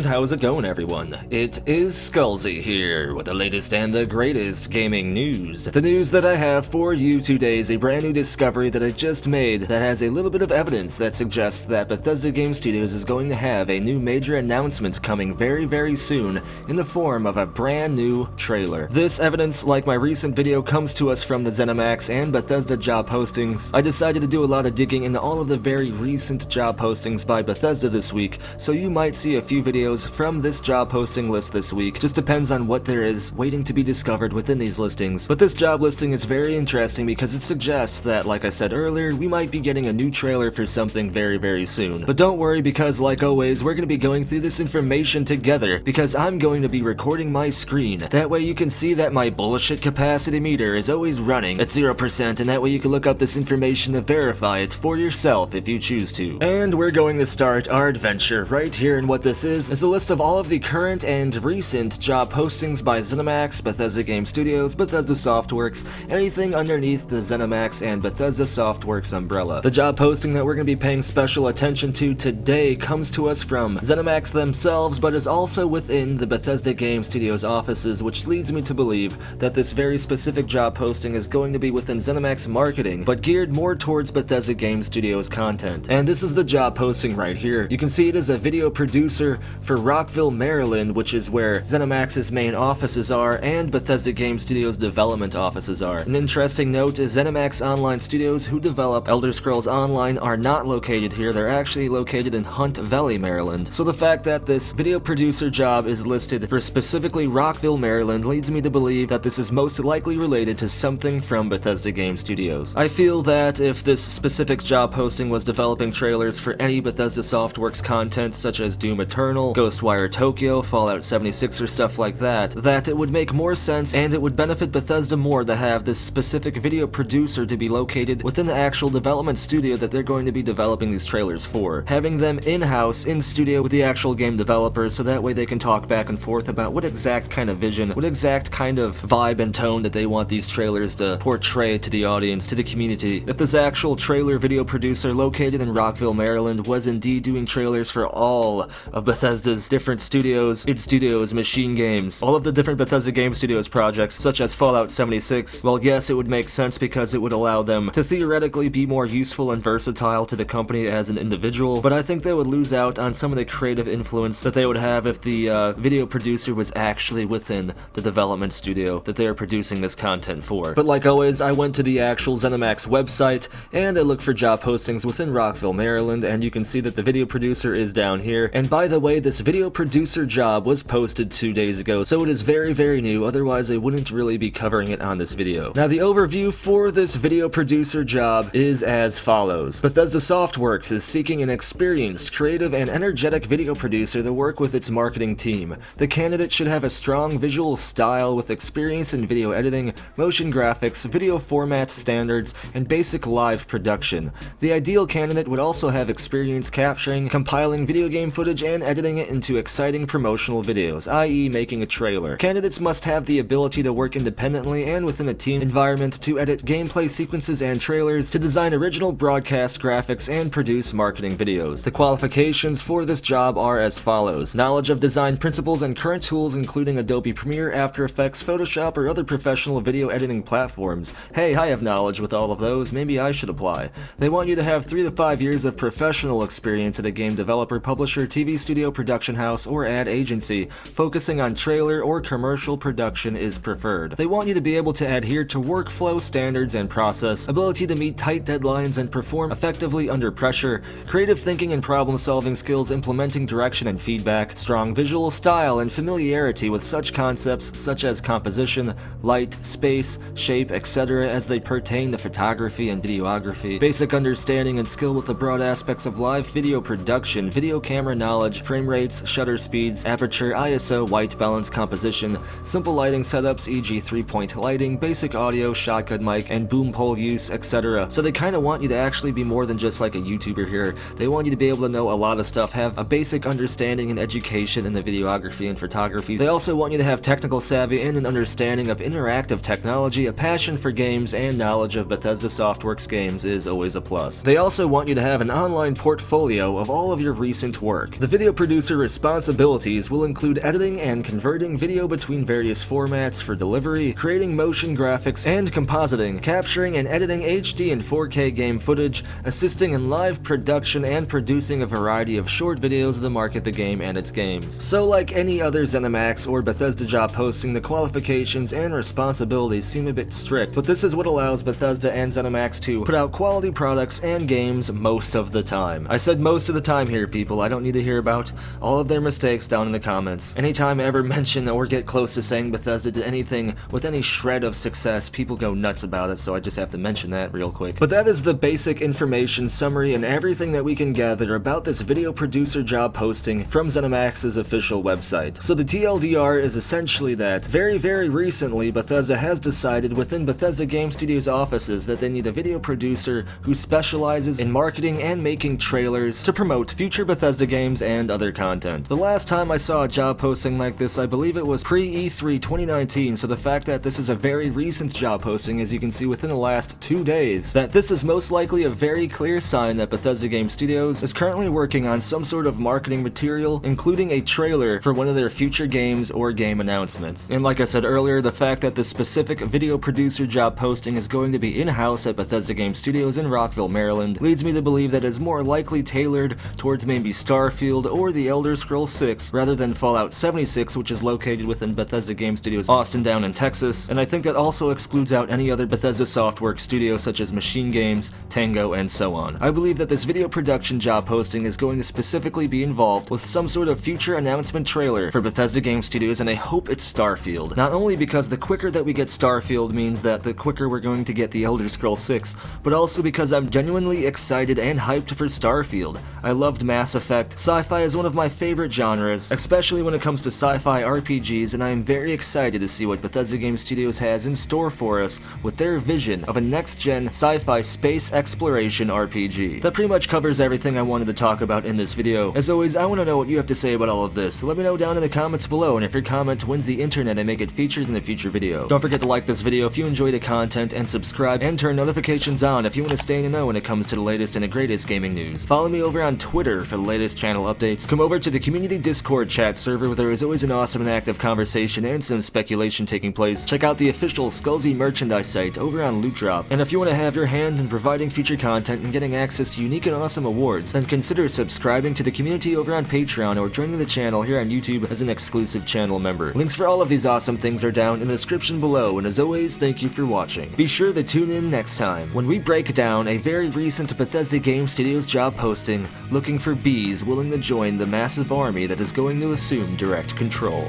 And how's it going, everyone? It is Skullzi here with the latest and the greatest gaming news. The news that I have for you today is a brand new discovery that I just made that has a little bit of evidence that suggests that Bethesda Game Studios is going to have a new major announcement coming very soon in the form of a brand new trailer. This evidence, like my recent video, comes to us from the ZeniMax and Bethesda job postings. I decided to do a lot of digging into all of the very recent job postings by Bethesda this week, so you might see a few videos from this job posting list this week. Just depends on what there is waiting to be discovered within these listings. But this job listing is very interesting because it suggests that, like I said earlier, we might be getting a new trailer for something very soon. But don't worry, because like always, we're going to be going through this information together, because I'm going to be recording my screen. That way you can see that my bullshit capacity meter is always running at 0%, and that way you can look up this information to verify it for yourself if you choose to. And we're going to start our adventure right here, and what this is a list of all of the current and recent job postings by ZeniMax, Bethesda Game Studios, Bethesda Softworks, anything underneath the ZeniMax and Bethesda Softworks umbrella. The job posting that we're going to be paying special attention to today comes to us from ZeniMax themselves, but is also within the Bethesda Game Studios offices, which leads me to believe that this very specific job posting is going to be within ZeniMax marketing, but geared more towards Bethesda Game Studios content. And this is the job posting right here. You can see it as a video producer for Rockville, Maryland, which is where ZeniMax's main offices are and Bethesda Game Studios development offices are. An interesting note is ZeniMax Online Studios, who develop Elder Scrolls Online, are not located here. They're actually located in Hunt Valley, Maryland. So the fact that this video producer job is listed for specifically Rockville, Maryland leads me to believe that this is most likely related to something from Bethesda Game Studios. I feel that if this specific job posting was developing trailers for any Bethesda Softworks content such as Doom Eternal, Ghostwire Tokyo, Fallout 76 or stuff like that, that it would make more sense and it would benefit Bethesda more to have this specific video producer to be located within the actual development studio that they're going to be developing these trailers for. Having them in-house, in studio with the actual game developers, so that way they can talk back and forth about what exact kind of vision, what exact kind of vibe and tone that they want these trailers to portray to the audience, to the community. If this actual trailer video producer located in Rockville, Maryland was indeed doing trailers for all of Bethesda's different studios, id Studios, Machine Games, all of the different Bethesda Game Studios projects, such as Fallout 76, well, yes, it would make sense because it would allow them to theoretically be more useful and versatile to the company as an individual, but I think they would lose out on some of the creative influence that they would have if the video producer was actually within the development studio that they are producing this content for. But like always, I went to the actual ZeniMax website and I looked for job postings within Rockville, Maryland, and you can see that the video producer is down here. And by the way, this video producer job was posted 2 days ago, so it is very new, otherwise I wouldn't really be covering it on this video. Now, the overview for this video producer job is as follows. Bethesda Softworks is seeking an experienced, creative, and energetic video producer to work with its marketing team. The candidate should have a strong visual style with experience in video editing, motion graphics, video format standards, and basic live production. The ideal candidate would also have experience capturing, compiling video game footage, and editing it into exciting promotional videos, i.e. making a trailer. Candidates must have the ability to work independently and within a team environment to edit gameplay sequences and trailers, to design original broadcast graphics, and produce marketing videos. The qualifications for this job are as follows: knowledge of design principles and current tools including Adobe Premiere, After Effects, Photoshop, or other professional video editing platforms. Hey, I have knowledge with all of those, maybe I should apply. They want you to have 3 to 5 years of professional experience at a game developer, publisher, TV studio, production house, or ad agency. Focusing on trailer or commercial production is preferred. They want you to be able to adhere to workflow standards and process, ability to meet tight deadlines and perform effectively under pressure, creative thinking and problem-solving skills implementing direction and feedback, strong visual style and familiarity with such concepts such as composition, light, space, shape, etc. as they pertain to photography and videography, basic understanding and skill with the broad aspects of live video production, video camera knowledge, frame rates, shutter speeds, aperture, ISO, white balance, composition, simple lighting setups, e.g. 3-point lighting, basic audio, shotgun mic, and boom pole use, etc. So they kinda want you to actually be more than just like a YouTuber here. They want you to be able to know a lot of stuff, have a basic understanding and education in the videography and photography. They also want you to have technical savvy and an understanding of interactive technology, a passion for games, and knowledge of Bethesda Softworks games is always a plus. They also want you to have an online portfolio of all of your recent work. The video producer producer responsibilities will include editing and converting video between various formats for delivery, creating motion graphics and compositing, capturing and editing HD and 4K game footage, assisting in live production, and producing a variety of short videos that market the game and its games. So like any other ZeniMax or Bethesda job posting, the qualifications and responsibilities seem a bit strict, but this is what allows Bethesda and ZeniMax to put out quality products and games most of the time. I said most of the time here, people. I don't need to hear about all of their mistakes down in the comments. Anytime I ever mention or get close to saying Bethesda did anything with any shred of success, people go nuts about it, so I just have to mention that real quick. But that is the basic information summary and everything that we can gather about this video producer job posting from ZeniMax's official website. So the TLDR is essentially that very recently Bethesda has decided within Bethesda Game Studios offices that they need a video producer who specializes in marketing and making trailers to promote future Bethesda games and other content. The last time I saw a job posting like this, I believe it was pre-E3 2019, so the fact that this is a very recent job posting, as you can see within the last 2 days, that this is most likely a very clear sign that Bethesda Game Studios is currently working on some sort of marketing material, including a trailer for one of their future games or game announcements. And like I said earlier, the fact that this specific video producer job posting is going to be in-house at Bethesda Game Studios in Rockville, Maryland, leads me to believe that it is more likely tailored towards maybe Starfield or The Elder Scrolls 6 rather than Fallout 76, which is located within Bethesda Game Studios Austin down in Texas, and I think that also excludes out any other Bethesda Softworks studio such as Machine Games, Tango, and so on. I believe that this video production job posting is going to specifically be involved with some sort of future announcement trailer for Bethesda Game Studios, and I hope it's Starfield. Not only because the quicker that we get Starfield means that the quicker we're going to get The Elder Scrolls 6, but also because I'm genuinely excited and hyped for Starfield. I loved Mass Effect. Sci-fi is one of my favorite genres, especially when it comes to sci-fi RPGs, and I am very excited to see what Bethesda Game Studios has in store for us with their vision of a next-gen sci-fi space exploration RPG. That pretty much covers everything I wanted to talk about in this video. As always, I want to know what you have to say about all of this, so let me know down in the comments below, and if your comment wins the internet, I make it featured in a future video. Don't forget to like this video if you enjoy the content, and subscribe and turn notifications on if you want to stay in the know when it comes to the latest and the greatest gaming news. Follow me over on Twitter for the latest channel updates. Come over to the community Discord chat server where there is always an awesome and active conversation and some speculation taking place. Check out the official Skullzi merchandise site over on Loot Drop. And if you want to have your hand in providing future content and getting access to unique and awesome awards, then consider subscribing to the community over on Patreon or joining the channel here on YouTube as an exclusive channel member. Links for all of these awesome things are down in the description below, and as always, thank you for watching. Be sure to tune in next time when we break down a very recent Bethesda Game Studios job posting looking for bees willing to join the massive army that is going to assume direct control.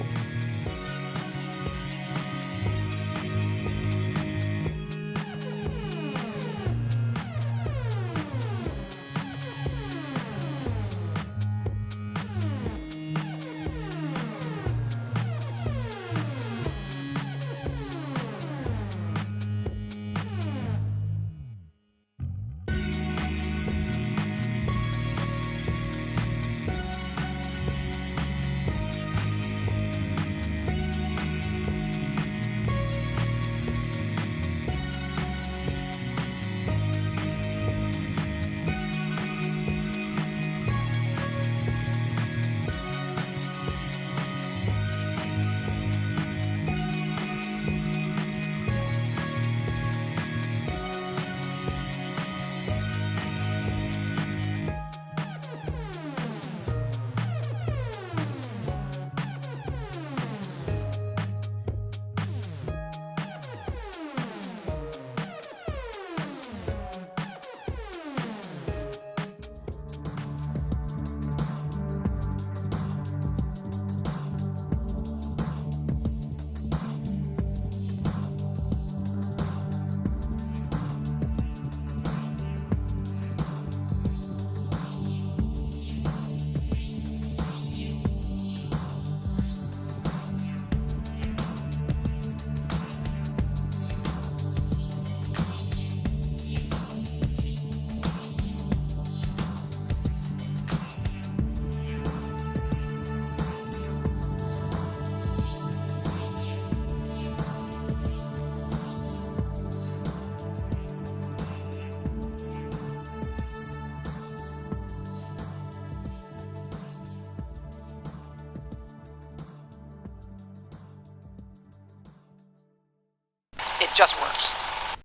just works.